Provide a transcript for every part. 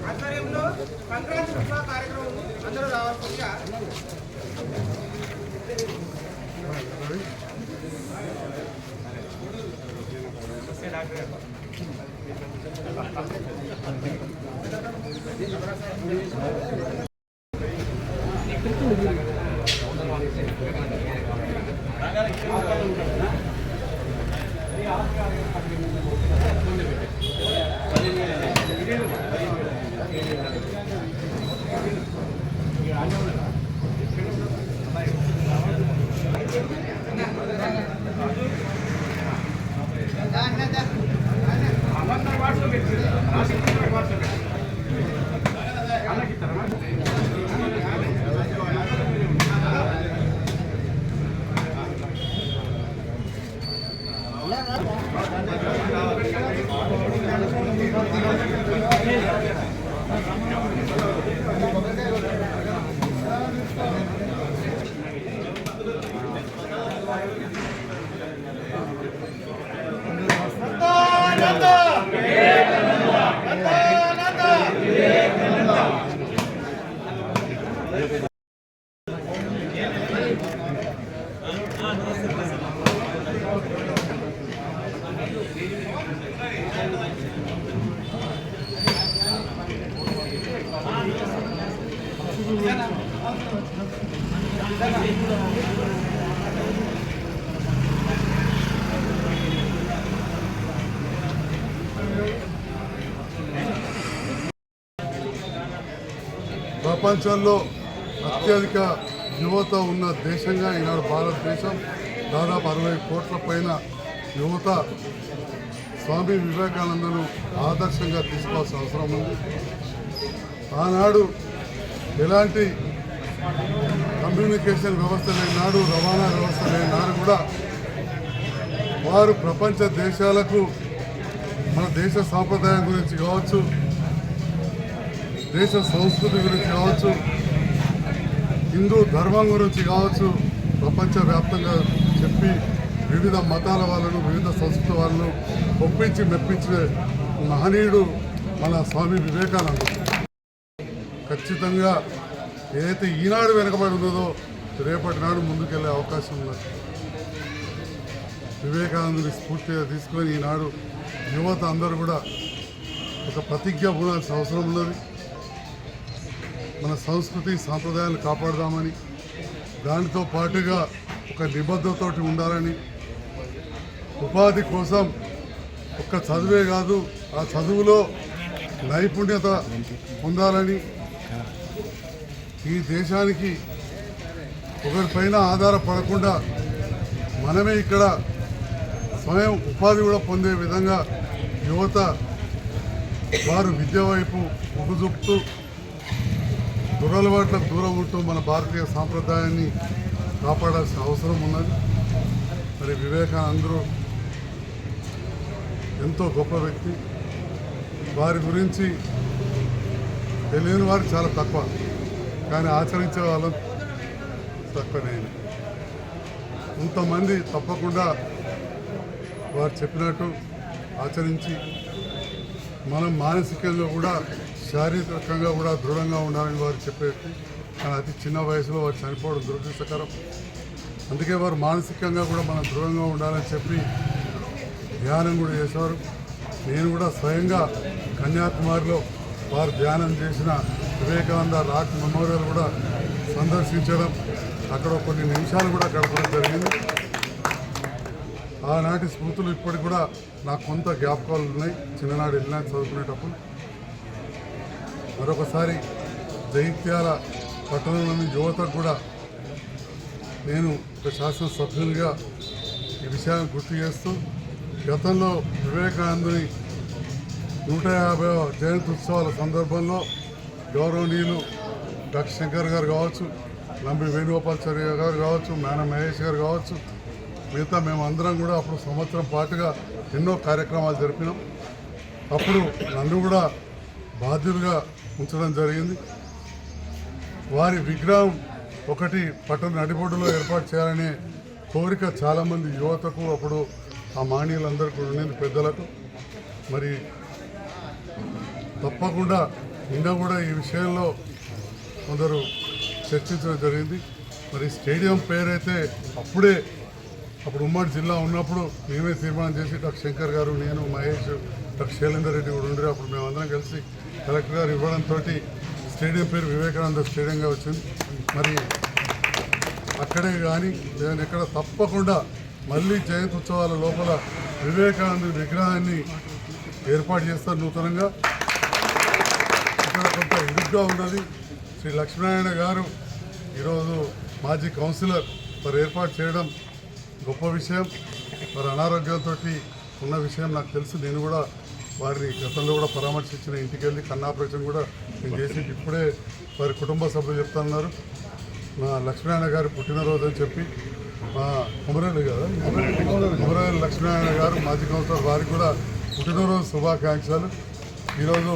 ఆధ్వర్యంలో సంక్రాంతి ఉత్సవ కార్యక్రమం అందరూ రావాల్సిందిగా ప్రపంచంలో అత్యధిక యువత ఉన్న దేశంగా ఈనాడు భారతదేశం. దాదాపు 60 కోట్ల పైన యువత స్వామి వివేకానందను ఆదర్శంగా తీసుకోవాల్సిన అవసరం ఉంది. ఆనాడు ఎలాంటి కమ్యూనికేషన్ వ్యవస్థ లేని నాడు, రవాణా వ్యవస్థ లేని నాడు కూడా వారు ప్రపంచ దేశాలకు మన దేశ సాంప్రదాయం గురించి కావచ్చు, దేశ సంస్కృతి గురించి కావచ్చు, హిందూ ధర్మం గురించి కావచ్చు ప్రపంచవ్యాప్తంగా చెప్పి వివిధ మతాల వాళ్ళను, వివిధ సంస్కృతి వాళ్ళను ఒప్పించి మెప్పించే మహనీయుడు మన స్వామి వివేకానంద. ఖచ్చితంగా ఏదైతే ఈనాడు వెనుకబడి ఉన్నదో రేపటి నాడు ముందుకెళ్లే అవకాశం ఉన్నది. వివేకానందుని స్ఫూర్తిగా తీసుకొని ఈనాడు యువత అందరూ కూడా ఒక ప్రతిజ్ఞ పూనాల్సిన అవసరం ఉన్నది. మన సంస్కృతి సాంప్రదాయాలు కాపాడదామని, దానితో పాటుగా ఒక నిబద్ధతతోటి ఉండాలని, ఉపాధి కోసం ఒక్క చదువే కాదు ఆ చదువులో నైపుణ్యత పొందాలని, ఈ దేశానికి ఒకరిపైన ఆధారపడకుండా మనమే ఇక్కడ స్వయం ఉపాధి కూడా పొందే విధంగా యువత వారు విద్య వైపు మొగ్గు చూపుతూ దురలవాట్లకు దూరం ఉంటూ మన భారతీయ సాంప్రదాయాన్ని కాపాడాల్సిన అవసరం ఉన్నది. మరి వివేకానందుడు ఎంతో గొప్ప వ్యక్తి. వారి గురించి తెలియని వారు చాలా తక్కువ, కానీ ఆచరించే వాళ్ళం తక్కువనే. కొంతమంది తప్పకుండా వారు చెప్పినట్టు ఆచరించి మనం మానసికంగా కూడా శారీరకంగా కూడా దృఢంగా ఉండాలని వారు చెప్పేది. కానీ అతి చిన్న వయసులో వారు చనిపోవడం దురదృష్టకరం. అందుకే వారు మానసికంగా కూడా మనం దృఢంగా ఉండాలని చెప్పి ధ్యానం కూడా చేశారు. నేను కూడా స్వయంగా కన్యాకుమారిలో వారు ధ్యానం చేసిన వివేకానంద రాక్ మెమోరియల్ కూడా సందర్శించడం, అక్కడ కొన్ని నిమిషాలు కూడా గడపడం జరిగింది. ఆనాటి స్మృతులు ఇప్పటికి కూడా నాకు కొంత జ్ఞాపకాలు ఉన్నాయి. చిన్ననాడు వెళ్ళినా చదువుకునేటప్పుడు. మరొకసారి జైత్యాల పట్టణంలోని యువతకు కూడా నేను ఒక శాసనసభ్యునిగా ఈ విషయాన్ని గుర్తు చేస్తూ, గతంలో వివేకానందుని 150వ జయంతి ఉత్సవాల సందర్భంలో గౌరవనీయులు డాక్టర్ శంకర్ గారు కావచ్చు, నంబి వేణుగోపాలాచారి గారు కావచ్చు, మేన మహేష్ గారు కావచ్చు, మిగతా మేమందరం కూడా అప్పుడు సంవత్సరం పాటుగా ఎన్నో కార్యక్రమాలు జరిపినాం. అప్పుడు నన్ను కూడా బాధ్యులుగా ఉంచడం జరిగింది. వారి విగ్రహం ఒకటి పట్టణ నడిబొడ్డులో ఏర్పాటు చేయాలనే కోరిక చాలామంది యువతకు అప్పుడు ఆ మాన్యులందరూ కూడా ఉండింది పెద్దలకు. మరి తప్పకుండా నిన్న కూడా ఈ విషయంలో కొందరు చర్చించడం జరిగింది. మరి స్టేడియం పేరైతే అప్పుడు ఉమ్మడి జిల్లా ఉన్నప్పుడు మేమే తీర్మానం చేసి డాక్టర్ శంకర్ గారు, నేను, మహేష్, డాక్టర్ శైలేందర్ రెడ్డి కూడా ఉండరు. అప్పుడు మేమందరం కలిసి కలెక్టర్ గారు ఇవ్వడంతో స్టేడియం పేరు వివేకానంద స్టేడియంగా వచ్చింది. మరి అక్కడే కానీ నేను ఎక్కడ తప్పకుండా మళ్ళీ జయంతి ఉత్సవాల లోపల వివేకానంద విగ్రహాన్ని ఏర్పాటు చేస్తారు నూతనంగా. ఇక్కడ కొంత ఇరుగ్గా ఉన్నది. శ్రీ లక్ష్మీనారాయణ గారు ఈరోజు మాజీ కౌన్సిలర్ మరి ఏర్పాటు చేయడం గొప్ప విషయం. మరి అనారోగ్యంతో ఉన్న విషయం నాకు తెలుసు. నేను కూడా వారిని గతంలో కూడా పరామర్శించిన, ఇంటికి వెళ్ళి కన్నాపరేషన్ కూడా నేను చేసి ఇప్పుడే వారి కుటుంబ సభ్యులు చెప్తున్నారు మా లక్ష్మీనారాయణ గారు పుట్టినరోజు అని చెప్పి. మా కుమరేలు కదా కుమరేలు లక్ష్మీనారాయణ గారు మాజీ కౌన్సిలర్, వారికి కూడా పుట్టినరోజు శుభాకాంక్షలు. ఈరోజు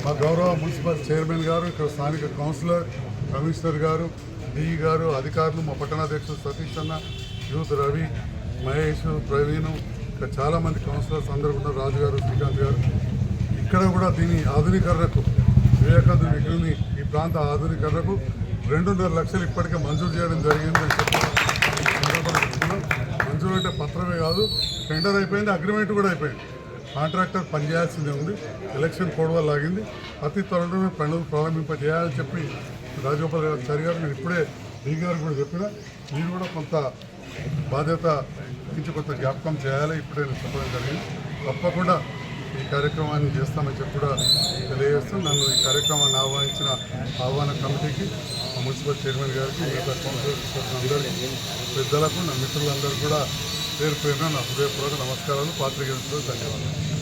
మా గౌరవ మున్సిపల్ చైర్మన్ గారు, ఇక్కడ స్థానిక కౌన్సిలర్, కమిషనర్ గారు, డిఈ గారు, అధికారులు, మా పట్టణాధ్యక్షుడు సతీష్ అన్న, యూత్ రవి, మహేష్, ప్రవీణ్, ఇక్కడ చాలామంది కౌన్సిలర్స్ అందరూ కూడా, రాజు గారు, శ్రీకాంత్ గారు. ఇక్కడ కూడా దీని ఆధునీకరణకు, వివేకానంద విగ్రహాన్ని ఈ ప్రాంత ఆధునీకరణకు 2.5 లక్షలు ఇప్పటికే మంజూరు చేయడం జరిగిందని చెప్తున్నాం. మంజూరు అంటే పత్రమే కాదు, టెండర్ అయిపోయింది, అగ్రిమెంట్ కూడా అయిపోయింది. కాంట్రాక్టర్ పనిచేయాల్సిందే ఉంది. ఎలక్షన్ కోడ్ వల్ల ఆగింది. అతి త్వరలోనే పనులు ప్రారంభింపజేయాలని చెప్పి రాజగోపాల్ గారు గారు నేను ఇప్పుడే డీ గారు కూడా చెప్పిన, మీరు కూడా కొంత బాధ్యత నుంచి కొంత జ్ఞాపకం చేయాలి ఇప్పుడే నేను చెప్పడం జరిగింది. తప్పకుండా ఈ కార్యక్రమాన్ని చేస్తామని చెప్పి కూడా తెలియజేస్తూ, నన్ను ఈ కార్యక్రమాన్ని ఆహ్వానించిన ఆహ్వాన కమిటీకి, మున్సిపల్ చైర్మన్ గారికి, మిగతా కౌన్సిలర్స్ అందరికీ, పెద్దలకు, నా మిత్రులందరూ కూడా పేరు పేరున నా హృదయపూర్వక నమస్కారాలు. పాత్రికేయులకు ధన్యవాదాలు.